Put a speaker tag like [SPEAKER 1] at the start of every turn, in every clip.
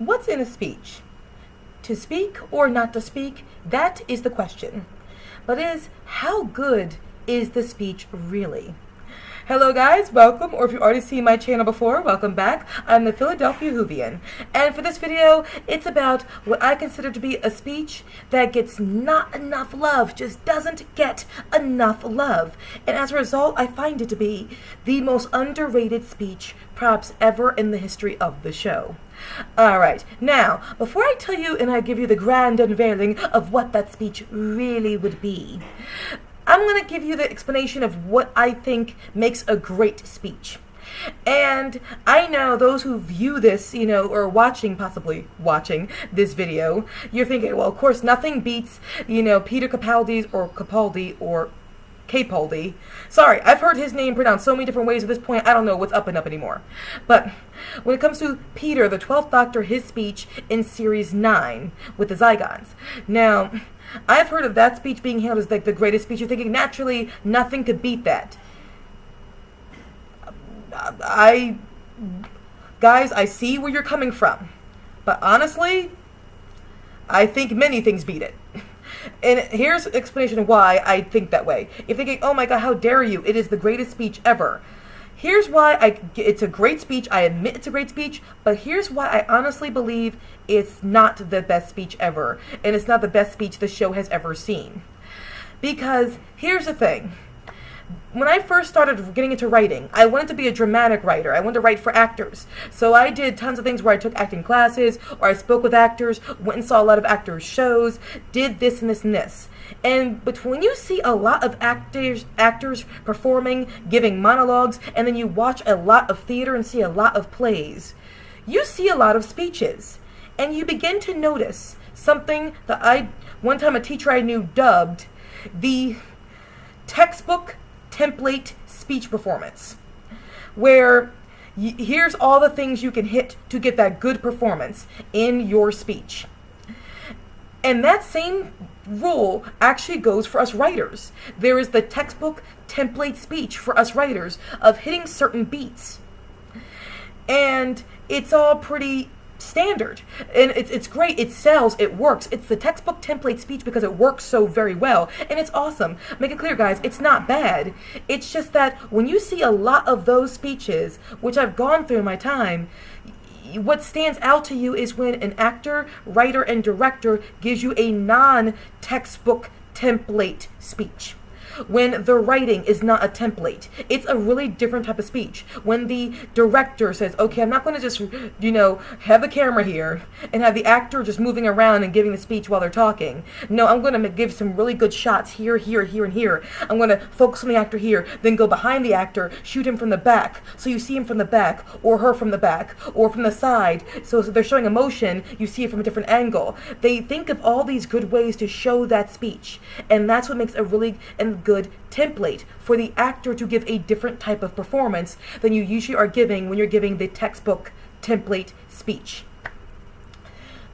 [SPEAKER 1] What's in a speech? To speak or not to speak, that is the question. But how good is the speech really? Hello guys, welcome, or if you've already seen my channel before, welcome back. I'm the Philadelphia Whovian, and for this video, it's about what I consider to be a speech that gets not enough love, just doesn't get enough love. And as a result, I find it to be the most underrated speech perhaps ever in the history of the show. Alright, now, before I tell you and I give you the grand unveiling of what that speech really would be, I'm going to give you the explanation of what I think makes a great speech. And I know those who view this, or possibly watching this video, you're thinking, well, of course, nothing beats, Peter Capaldi or Capaldi. Sorry, I've heard his name pronounced so many different ways at this point, I don't know what's up and up anymore. But when it comes to Peter, the 12th Doctor, his speech in Series 9 with the Zygons. Now, I've heard of that speech being hailed as like the greatest speech. You're thinking, naturally, nothing could beat that. Guys, I see where you're coming from. But honestly, I think many things beat it. And here's an explanation of why I think that way. You're thinking, oh my God, how dare you? It is the greatest speech ever. Here's why it's a great speech. I admit it's a great speech, but here's why I honestly believe it's not the best speech ever, and it's not the best speech the show has ever seen. Because here's the thing. When I first started getting into writing, I wanted to be a dramatic writer. I wanted to write for actors. So I did tons of things where I took acting classes, or I spoke with actors, went and saw a lot of actors' shows, did this and this and this. And when you see a lot of actors performing, giving monologues, and then you watch a lot of theater and see a lot of plays, you see a lot of speeches. And you begin to notice something that one time a teacher I knew dubbed the textbook template speech performance, where here's all the things you can hit to get that good performance in your speech. And that same rule actually goes for us writers. There is the textbook template speech for us writers of hitting certain beats. And it's all pretty standard, and it's great, it sells, it works. It's the textbook template speech because it works so very well, and it's awesome. Make it clear, guys, it's not bad. It's just that when you see a lot of those speeches, which I've gone through in my time, what stands out to you is when an actor, writer, and director gives you a non-textbook template speech. When the writing is not a template. It's a really different type of speech. When the director says, okay, I'm not going to just, have the camera here and have the actor just moving around and giving the speech while they're talking. No, I'm going to give some really good shots here, here, here, and here. I'm going to focus on the actor here, then go behind the actor, shoot him from the back, so you see him from the back, or her from the back, or from the side. So they're showing emotion, you see it from a different angle. They think of all these good ways to show that speech, and that's what makes a really good template for the actor to give a different type of performance than you usually are giving when you're giving the textbook template speech.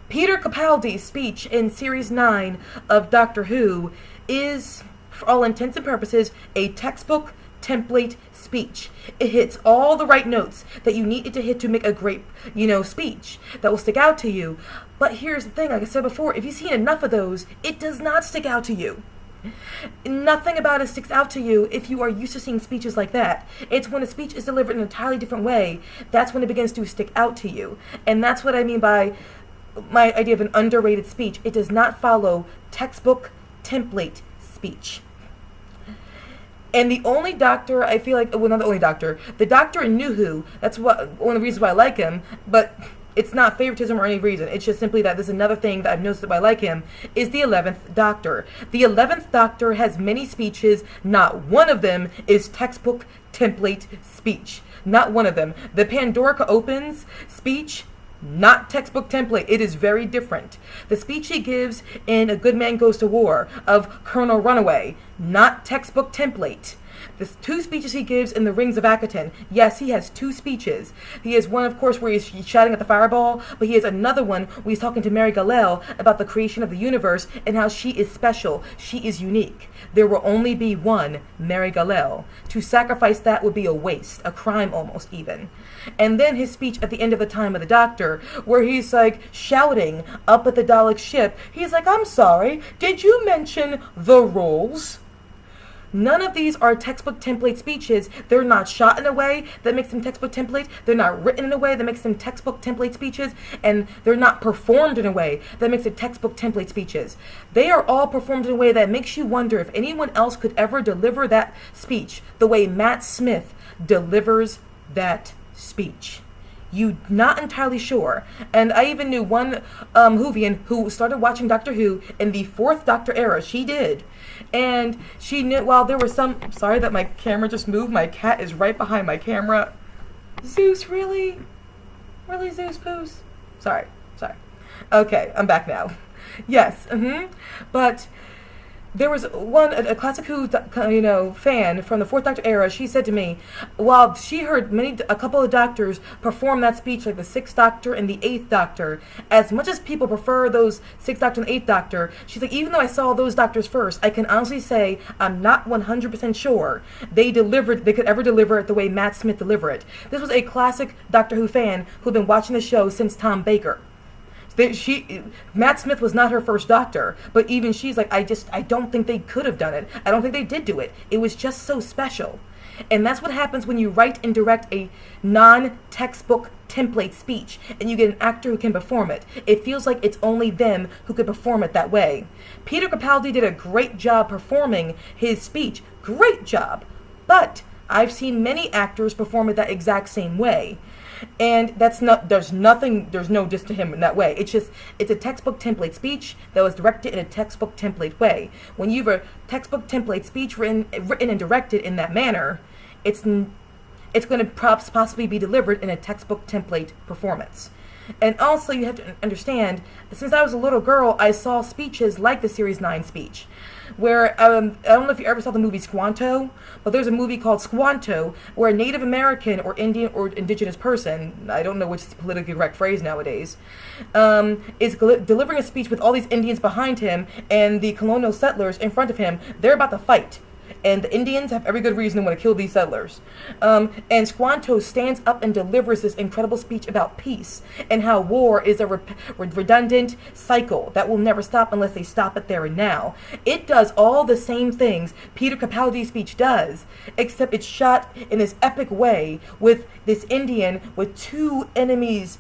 [SPEAKER 1] Peter Capaldi's speech in Series 9 of Doctor Who is, for all intents and purposes, a textbook template speech. It hits all the right notes that you need it to hit to make a great, speech that will stick out to you. But here's the thing, like I said before, if you've seen enough of those, it does not stick out to you. Nothing about it sticks out to you if you are used to seeing speeches like that. It's when a speech is delivered in an entirely different way, that's when it begins to stick out to you. And that's what I mean by my idea of an underrated speech. It does not follow textbook template speech. And the only doctor, I feel like, well, not the only doctor, the doctor in New Who, that's one of the reasons why I like him, but it's not favoritism or any reason. It's just simply that there's another thing that I've noticed that I like him, is the 11th Doctor. The 11th Doctor has many speeches. Not one of them is textbook template speech. Not one of them. The Pandorica Opens speech, not textbook template. It is very different. The speech he gives in A Good Man Goes to War of Colonel Runaway, not textbook template. The two speeches he gives in the Rings of Akaton. Yes, he has two speeches. He has one, of course, where he's shouting at the fireball, but he has another one where he's talking to Mary Galel about the creation of the universe and how she is special. She is unique. There will only be one Mary Galel. To sacrifice that would be a waste, a crime almost even. And then his speech at the end of the Time of the Doctor, where he's like shouting up at the Dalek ship. He's like, I'm sorry, did you mention the rules? None of these are textbook template speeches. They're not shot in a way that makes them textbook template. They're not written in a way that makes them textbook template speeches. And they're not performed in a way that makes it textbook template speeches. They are all performed in a way that makes you wonder if anyone else could ever deliver that speech the way Matt Smith delivers that speech. You not entirely sure. And I even knew one Whovian who started watching Doctor Who in the 4th Doctor era. She did. And she knew, while there were some, I'm sorry that my camera just moved. My cat is right behind my camera. Zeus, really? Really, Zeus Poos? Sorry. Okay, I'm back now. Yes, But there was one, a classic Who, fan from the 4th Doctor era. She said to me, while she heard a couple of doctors perform that speech, like the 6th Doctor and the 8th Doctor, as much as people prefer those 6th Doctor and 8th Doctor, she's like, even though I saw those doctors first, I can honestly say I'm not 100% sure they could ever deliver it the way Matt Smith delivered it. This was a classic Doctor Who fan who'd been watching the show since Tom Baker. Matt Smith was not her first Doctor, but even she's like, I don't think they could have done it. I don't think they did do it. It was just so special. And that's what happens when you write and direct a non-textbook template speech and you get an actor who can perform it. It feels like it's only them who could perform it that way. Peter Capaldi did a great job performing his speech. Great job. But I've seen many actors perform it that exact same way. And there's no diss to him in that way. It's a textbook template speech that was directed in a textbook template way. When you have a textbook template speech written and directed in that manner, it's going to possibly be delivered in a textbook template performance. And also you have to understand, since I was a little girl, I saw speeches like the Series 9 speech, where, I don't know if you ever saw the movie Squanto, but there's a movie called Squanto, where a Native American or Indian or indigenous person, I don't know which is the politically correct phrase nowadays, is delivering a speech with all these Indians behind him and the colonial settlers in front of him. They're about to fight. And the Indians have every good reason to want to kill these settlers. And Squanto stands up and delivers this incredible speech about peace and how war is a redundant cycle that will never stop unless they stop it there and now. It does all the same things Peter Capaldi's speech does, except it's shot in this epic way with this Indian with two enemies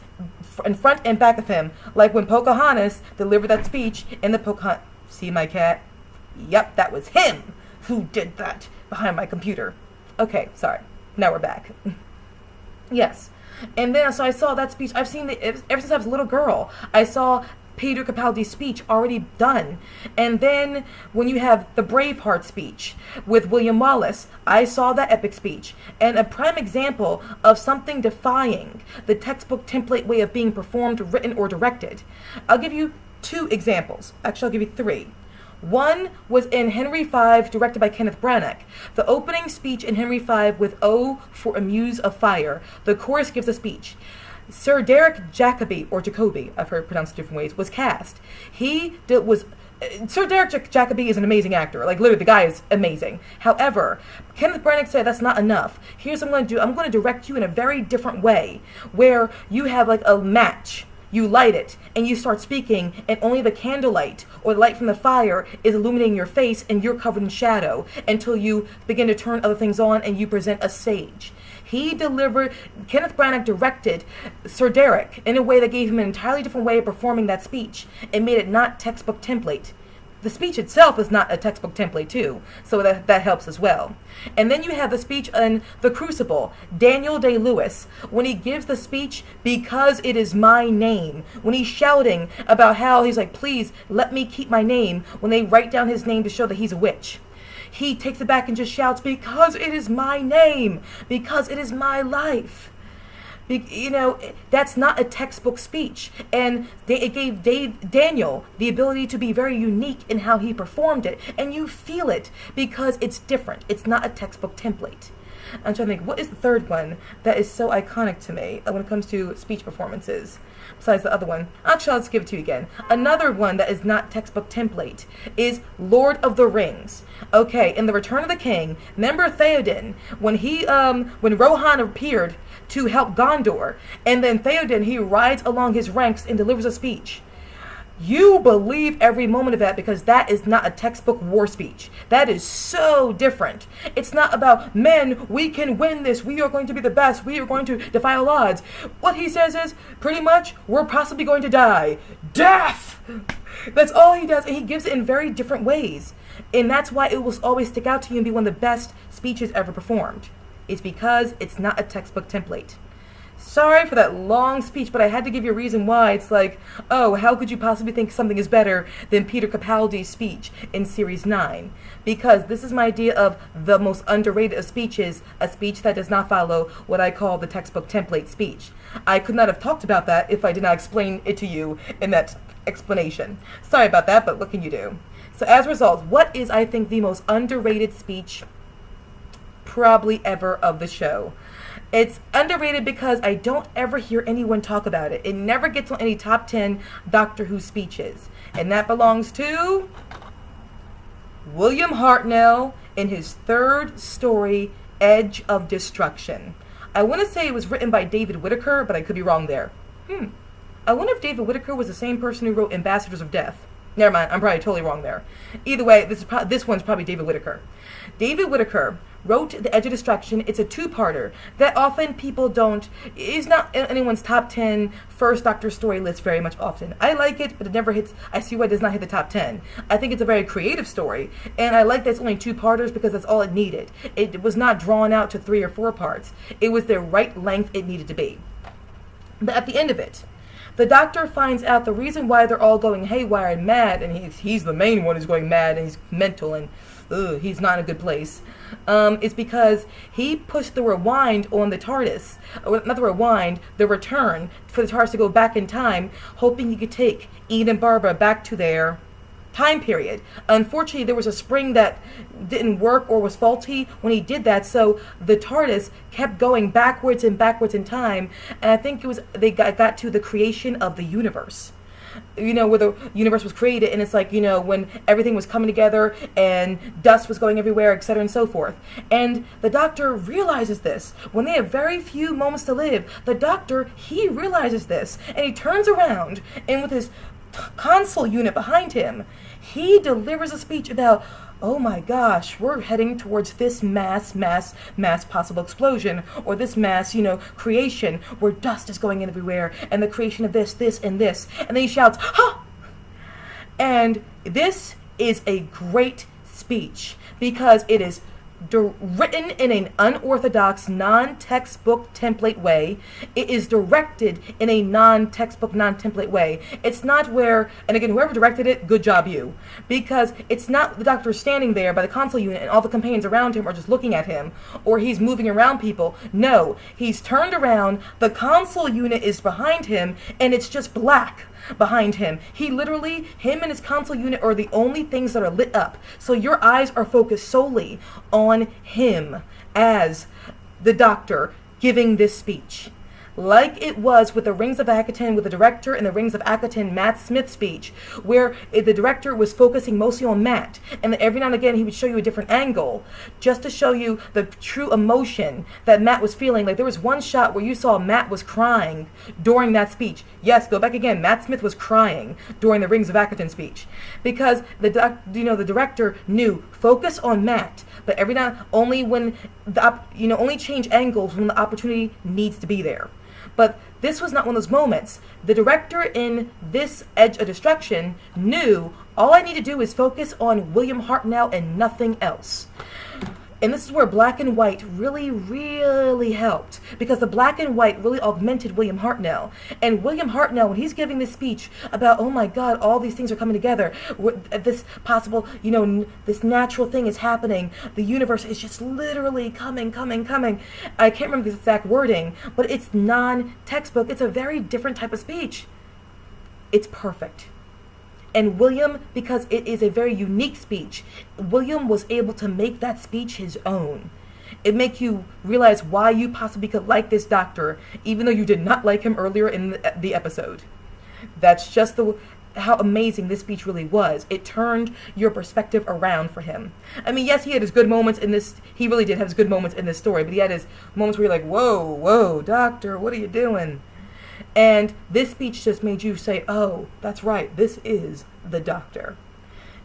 [SPEAKER 1] in front and back of him. Like when Pocahontas delivered that speech in the Pocahontas... See my cat? Yep, that was him who did that behind my computer. Okay, sorry. Now we're back. Yes. And then, so I saw that speech. I've seen it ever since I was a little girl. I saw Peter Capaldi's speech already done. And then when you have the Braveheart speech with William Wallace, I saw that epic speech. And a prime example of something defying the textbook template way of being performed, written, or directed. I'll give you 2 examples. Actually, I'll give you 3. One was in Henry V, directed by Kenneth Branagh. The opening speech in Henry V with "Oh, for a Muse of Fire." The chorus gives a speech. Sir Derek Jacobi, or Jacobi, I've heard pronounced different ways, was cast. Sir Derek Jacobi is an amazing actor. Like, literally, the guy is amazing. However, Kenneth Branagh said that's not enough. Here's what I'm going to do. I'm going to direct you in a very different way, where you have like a match. You light it, and you start speaking, and only the candlelight or the light from the fire is illuminating your face, and you're covered in shadow until you begin to turn other things on, and you present a sage. Kenneth Branagh directed Sir Derek in a way that gave him an entirely different way of performing that speech, and made it not textbook template. The speech itself is not a textbook template too, so that helps as well. And then you have the speech in The Crucible, Daniel Day-Lewis, when he gives the speech, "Because it is my name," when he's shouting about how he's like, "Please let me keep my name," when they write down his name to show that he's a witch. He takes it back and just shouts, "Because it is my name, because it is my life." That's not a textbook speech. And it gave Daniel the ability to be very unique in how he performed it. And you feel it because it's different. It's not a textbook template. I'm trying to think, what is the third one that is so iconic to me when it comes to speech performances? Besides the other one. Actually, I'll just give it to you again. Another one that is not textbook template is Lord of the Rings. Okay, in The Return of the King, remember Theoden, when Rohan appeared to help Gondor, and then Theoden, he rides along his ranks and delivers a speech. You believe every moment of that because that is not a textbook war speech. That is so different. It's not about, men, we can win this. We are going to be the best. We are going to defy all odds. What he says is, pretty much, we're possibly going to die. Death! That's all he does, and he gives it in very different ways. And that's why it will always stick out to you and be one of the best speeches ever performed. It's because it's not a textbook template. Sorry for that long speech, but I had to give you a reason why. It's like, oh, how could you possibly think something is better than Peter Capaldi's speech in Series 9? Because this is my idea of the most underrated of speeches, a speech that does not follow what I call the textbook template speech. I could not have talked about that if I did not explain it to you in that explanation. Sorry about that, but what can you do? So as a result, what is, I think, the most underrated speech probably ever of the show? It's underrated because I don't ever hear anyone talk about it. It never gets on any top 10 Doctor Who speeches. And that belongs to William Hartnell in his third story, Edge of Destruction. I want to say it was written by David Whittaker, but I could be wrong there. I wonder if David Whittaker was the same person who wrote Ambassadors of Death. Never mind, I'm probably totally wrong there. Either way, this one's probably David Whittaker. David Whittaker wrote The Edge of Destruction. It's a two-parter that often people don't, is not in anyone's top 10 first Doctor story list very much often. I like it, but it never hits, I see why it does not hit the top 10. I think it's a very creative story, and I like that it's only two parters because that's all it needed. It was not drawn out to 3 or 4 parts. It was the right length it needed to be. But at the end of it, the Doctor finds out the reason why they're all going haywire and mad, and he's the main one who's going mad, and he's mental, and he's not in a good place, is because he pushed the rewind on the TARDIS, or not the rewind, the return, for the TARDIS to go back in time, hoping he could take Ian and Barbara back to their time period. Unfortunately, there was a spring that didn't work or was faulty when he did that, so the TARDIS kept going backwards and backwards in time, and I think it was they got to the creation of the universe. Where the universe was created, and it's like, when everything was coming together and dust was going everywhere, etc. and so forth. And the Doctor realizes this. When they have very few moments to live, the Doctor, he realizes this, and he turns around, and with his console unit behind him, he delivers a speech about, oh my gosh, we're heading towards this mass possible explosion, or this mass, creation where dust is going in everywhere, and the creation of this, and this. And then he shouts, ha! And this is a great speech because it is written in an unorthodox, non-textbook template way. It is directed in a non-textbook, non-template way. It's not where, and again, whoever directed it, good job you. Because it's not the Doctor standing there by the console unit and all the companions around him are just looking at him, or he's moving around people. No, he's turned around, the console unit is behind him, and it's just black behind him. Him and his console unit are the only things that are lit up. So your eyes are focused solely on him as the Doctor giving this speech. Like it was with the Rings of Akaton, with the director in the Rings of Akaton Matt Smith speech, where the director was focusing mostly on Matt, and then every now and again he would show you a different angle, just to show you the true emotion that Matt was feeling. Like there was one shot where you saw Matt was crying during that speech. Yes, go back again. Matt Smith was crying during the Rings of Akaton speech, because the director knew, focus on Matt, but every now only when only change angles when the opportunity needs to be there. But this was not one of those moments. The director in this Edge of Destruction knew all I need to do is focus on William Hartnell and nothing else. And this is where black and white really, really helped, because the black and white really augmented William Hartnell. And William Hartnell, when he's giving this speech about, oh my God, all these things are coming together, this possible, this natural thing is happening, the universe is just literally coming. I can't remember the exact wording, but it's non-textbook. It's a very different type of speech. It's perfect. And William, because it is a very unique speech, William was able to make that speech his own. It makes you realize why you possibly could like this doctor, even though you did not like him earlier in the episode. That's just how amazing this speech really was. It turned your perspective around for him. I mean, yes, he had his good moments in this. He really did have his good moments in this story, but he had his moments where you're like, whoa, doctor, what are you doing? And this speech just made you say, oh, that's right, this is the doctor.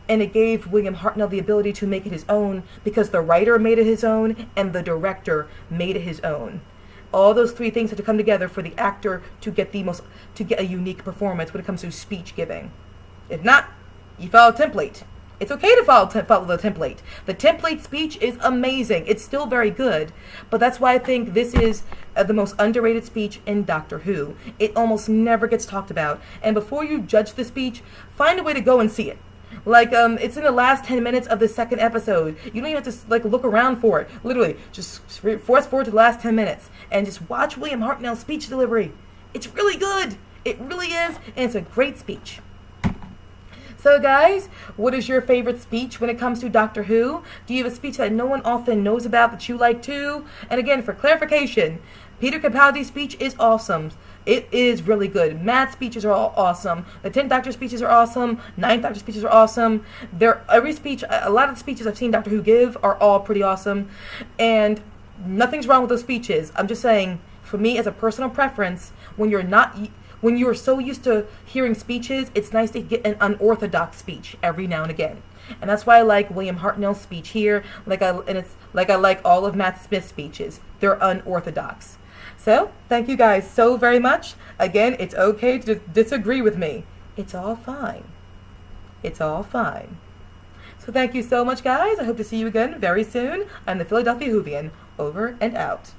[SPEAKER 1] And it gave William Hartnell the ability to make it his own, because the writer made it his own and the director made it his own. All those three things had to come together for the actor to get a unique performance when it comes to speech giving. If not, you follow a template. It's okay to follow the template. The template speech is amazing. It's still very good, but that's why I think this is the most underrated speech in Doctor Who. It almost never gets talked about. And before you judge the speech, find a way to go and see it. Like, it's in the last 10 minutes of the second episode. You don't even have to, look around for it. Literally, just force forward to the last 10 minutes and just watch William Hartnell's speech delivery. It's really good. It really is, and it's a great speech. So guys, what is your favorite speech when it comes to Doctor Who? Do you have a speech that no one often knows about that you like too? And again, for clarification, Peter Capaldi's speech is awesome. It is really good. Matt's speeches are all awesome. The 10th Doctor speeches are awesome. 9th Doctor speeches are awesome. Every speech, a lot of the speeches I've seen Doctor Who give are all pretty awesome. And nothing's wrong with those speeches. I'm just saying, for me as a personal preference, when you're so used to hearing speeches, it's nice to get an unorthodox speech every now and again. And that's why I like William Hartnell's speech here, I like all of Matt Smith's speeches. They're unorthodox. So, thank you guys so very much. Again, it's okay to disagree with me. It's all fine. It's all fine. So thank you so much, guys. I hope to see you again very soon. I'm the Philadelphia Whovian. Over and out.